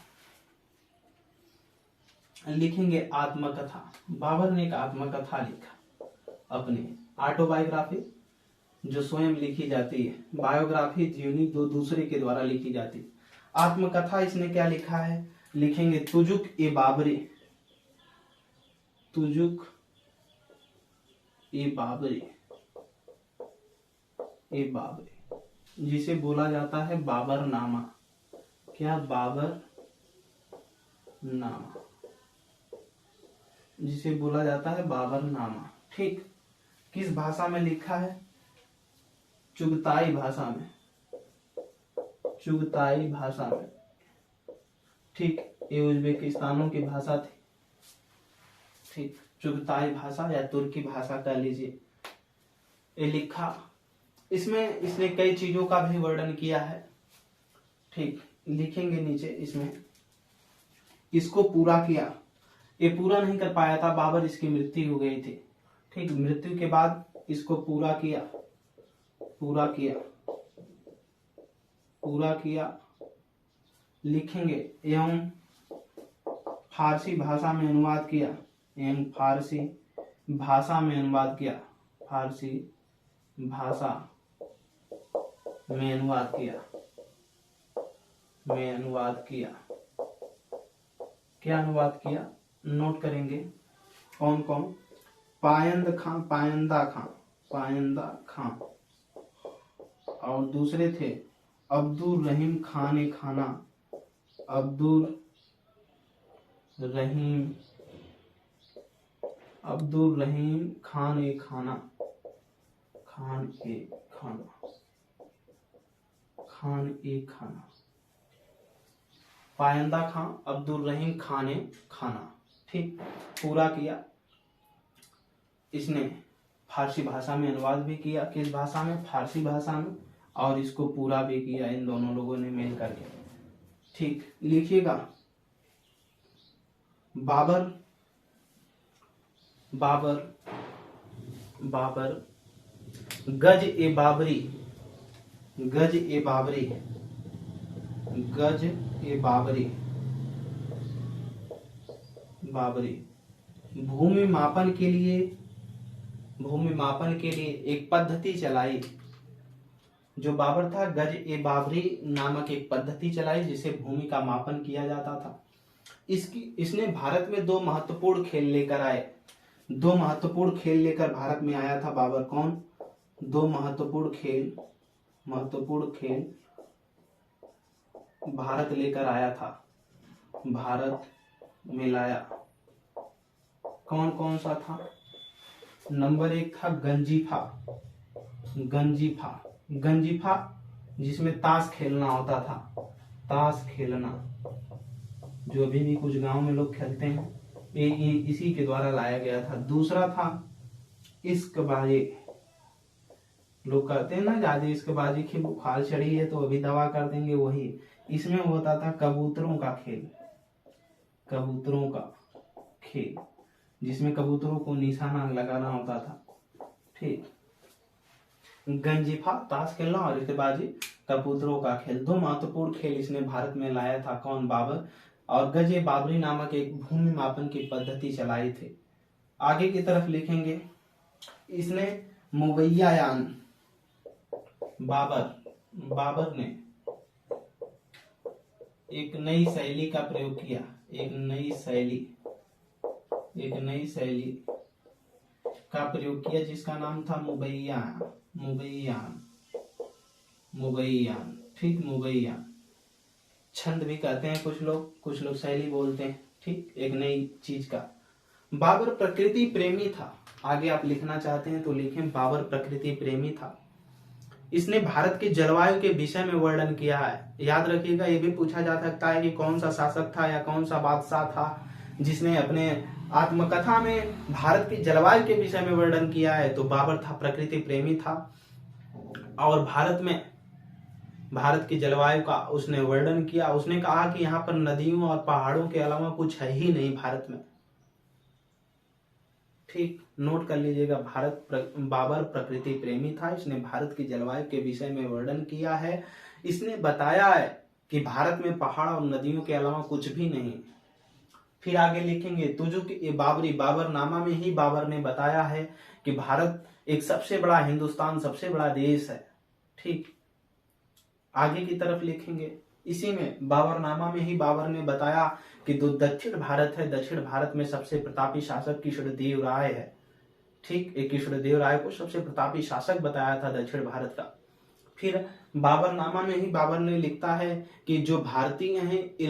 लिखेंगे, आत्मकथा, बाबर ने एक आत्मकथा लिखा, अपने ऑटोबायोग्राफी जो स्वयं लिखी जाती है, बायोग्राफी जीवनी दो दूसरे के द्वारा लिखी जाती है। आत्मकथा इसने क्या लिखा है, लिखेंगे तुजुक ए बाबरी, जिसे बोला जाता है बाबरनामा। क्या, बाबरनामा, जिसे बोला जाता है बाबरनामा, ठीक। किस भाषा में लिखा है, चुगताई भाषा में, ठीक। ये उज्बेकिस्तानों की भाषा थी, ठीक, चुगताई भाषा या तुर्की भाषा कह लीजिए, ये लिखा। इसमें इसने कई चीजों का भी वर्णन किया है, ठीक। लिखेंगे नीचे इसमें, इसको पूरा किया, ये पूरा नहीं कर पाया था बाबर, इसकी मृत्यु हो गई थी, ठीक। मृत्यु के बाद इसको पूरा किया, लिखेंगे एवं फारसी भाषा में अनुवाद किया, फारसी भाषा में अनुवाद किया। क्या अनुवाद किया, नोट करेंगे कौन कौन, पायंदा खां, और दूसरे थे अब्दुल रहीम खान ए खाना, पायंदा खां, अब्दुल रहीम खान ए खाना, ठीक। पूरा किया, इसने फारसी भाषा में अनुवाद भी किया, किस भाषा में, फारसी भाषा में, और इसको पूरा भी किया इन दोनों लोगों ने मिल करके, ठीक। लिखिएगा, बाबर गज ए बाबरी भूमि मापन के लिए एक पद्धति चलाई। जो बाबर था, गज ए बाबरी नामक एक पद्धति चलाई जिसे भूमि का मापन किया जाता था। इसने भारत में दो महत्वपूर्ण खेल लेकर भारत में आया था बाबर। कौन, दो महत्वपूर्ण खेल भारत लेकर आया था, भारत में लाया। कौन कौन सा था, नंबर 1 था गंजीफा, जिसमें ताश खेलना होता था, जो अभी भी कुछ गांव में लोग खेलते हैं, इसी के द्वारा लाया गया था। दूसरा था इश्कबाजी। लोग कहते हैं ना ज्यादा इश्कबाजी की बुखार चढ़ी है तो अभी दवा कर देंगे, वही। इसमें होता था कबूतरों का खेल, कबूतरों का खेल, जिसमें कबूतरों को निशाना लगाना होता था। ठीक, गंजीफा ताश खेलना और इश्कबाजी कबूतरों का खेल, दो महत्वपूर्ण खेल इसने भारत में लाया था। कौन? बाबर। और गजे बाबरी नामक एक भूमि मापन की पद्धति चलाई थी। आगे की तरफ लिखेंगे, इसने मुगैयायान, बाबर ने एक नई शैली का प्रयोग किया, एक नई शैली का प्रयोग किया जिसका नाम था मुगैयान। ठीक, मुगैयान। छंद भी कहते हैं कुछ लोग शैली बोलते हैं। ठीक, एक नई चीज का। बाबर प्रकृति प्रेमी था। आगे आप लिखना चाहते हैं तो लिखें, बाबर प्रकृति प्रेमी था। इसने भारत के जलवायु के विषय में वर्णन किया है। याद रखिएगा, ये भी पूछा जा सकता है कि कौन सा शासक था या कौन सा बादशाह था जिसने अपने आत्मकथा में भारत की जलवायु के विषय में वर्णन किया है। तो बाबर था, प्रकृति प्रेमी था और भारत की जलवायु का उसने वर्णन किया। उसने कहा कि यहाँ पर नदियों और पहाड़ों के अलावा कुछ है ही नहीं भारत में। ठीक, नोट कर लीजिएगा, बाबर प्रकृति प्रेमी था। इसने भारत की जलवायु के विषय में वर्णन किया है। इसने बताया है कि भारत में पहाड़ और नदियों के अलावा कुछ भी नहीं। फिर आगे लिखेंगे, बाबरनामा में ही बाबर ने बताया है कि भारत एक सबसे बड़ा हिंदुस्तान, सबसे बड़ा देश है। ठीक, आगे की तरफ लिखेंगे, इसी में बाबरनामा में ही बाबर ने बताया कि जो दक्षिण भारत है, दक्षिण भारत में सबसे प्रतापी शासक कृष्णदेव राय है। ठीक, एक कृष्णदेव राय को सबसे प्रतापी शासक बताया था दक्षिण भारत का। फिर बाबरनामा में ही बाबर ने लिखता है कि जो भारतीय हैं ये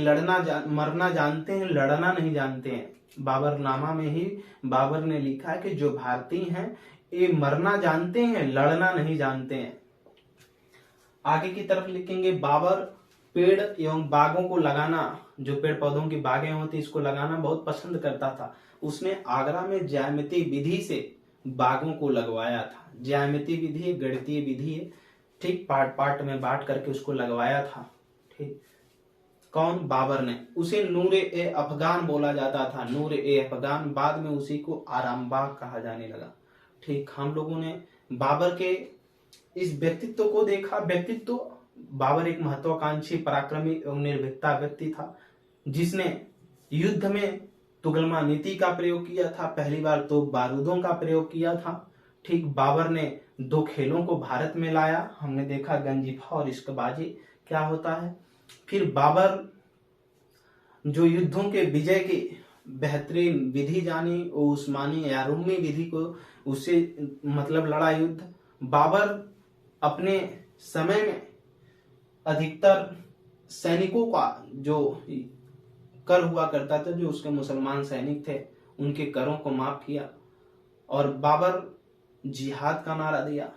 मरना जानते हैं, लड़ना नहीं जानते हैं। बाबरनामा में ही बाबर ने लिखा है कि जो भारतीय हैं ये मरना जानते हैं, लड़ना नहीं जानते हैं। आगे की तरफ लिखेंगे, बाबर पेड़ एवं बागों को लगाना, जो पेड़ पौधों की बागें होती इसको लगाना बहुत पसंद करता था। उसने आगरा में ज्यामिति विधि से बागों को लगवाया था। ज्यामिति विधि गणितीय विधि है। ठीक, पार्ट में बांट करके उसको लगवाया था। ठीक, कौन? बाबर ने। उसे नूर-ए अफगान बोला जाता था, नूर-ए अफगान। बाद में उसी को आरामबाग कहा जाने लगा। ठीक, हम लोगों ने बाबर के इस व्यक्तित्व को देखा। व्यक्तित्व, बाबर एक महत्वाकांक्षी, पराक्रमी एवं निर्भीकता व्यक्ति था जिसने युद्ध में तुगलमा नीति का प्रयोग किया था। पहली बार तो बारूदों का प्रयोग किया था। ठीक, बाबर ने दो खेलों को भारत में लाया। हमने देखा गंजीफा और इश्कबाजी क्या होता है। फिर बाबर जो युद्धों के विजय की बेहतरीन विधि जानी, वो उस्मानी या रूमी विधि को, उससे मतलब लड़ा युद्ध। बाबर अपने समय में अधिकतर सैनिकों का जो कर हुआ करता था, जो उसके मुसलमान सैनिक थे, उनके करों को माफ किया। और बाबर जिहाद का नारा दिया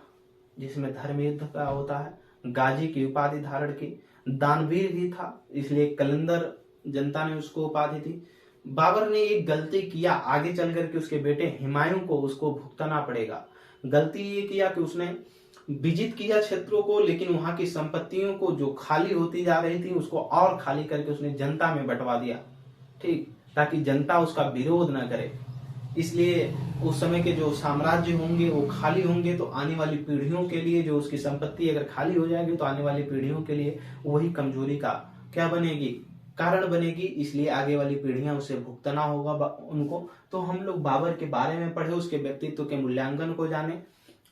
जिसमें धर्म युद्ध का होता है। गाजी की उपाधि धारण की। दानवीर भी था, इसलिए कलंदर जनता ने उसको उपाधि दी। बाबर ने एक गलती किया, आगे चल करके उसके बेटे हुमायूं को उसको भुगतना पड़ेगा। गलती ये किया कि उसने विजित किया क्षेत्रों को, लेकिन वहां की संपत्तियों को जो खाली होती जा रही थी उसको और खाली करके उसने जनता में बंटवा दिया। ठीक, ताकि जनता उसका विरोध न करे। इसलिए उस समय के जो साम्राज्य होंगे वो खाली होंगे, तो आने वाली पीढ़ियों के लिए जो उसकी संपत्ति अगर खाली हो जाएगी तो आने वाली पीढ़ियों के लिए वही कमजोरी का क्या बनेगी, कारण बनेगी। इसलिए आगे वाली पीढ़ियां उसे भुगतना होगा उनको। तो हम लोग बाबर के बारे में पढ़े, उसके व्यक्तित्व के मूल्यांकन को जाने।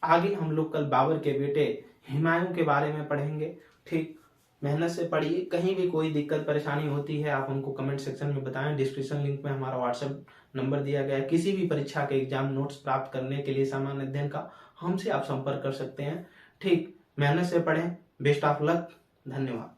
आगे हम लोग कल बाबर के बेटे हुमायूं के बारे में पढ़ेंगे। ठीक, मेहनत से पढ़िए। कहीं भी कोई दिक्कत परेशानी होती है आप हमको कमेंट सेक्शन में बताएं। डिस्क्रिप्शन लिंक में हमारा व्हाट्सएप नंबर दिया गया है। किसी भी परीक्षा के एग्जाम नोट्स प्राप्त करने के लिए सामान्य अध्ययन का हमसे आप संपर्क कर सकते हैं। ठीक, मेहनत से पढ़ें। Best of luck. धन्यवाद।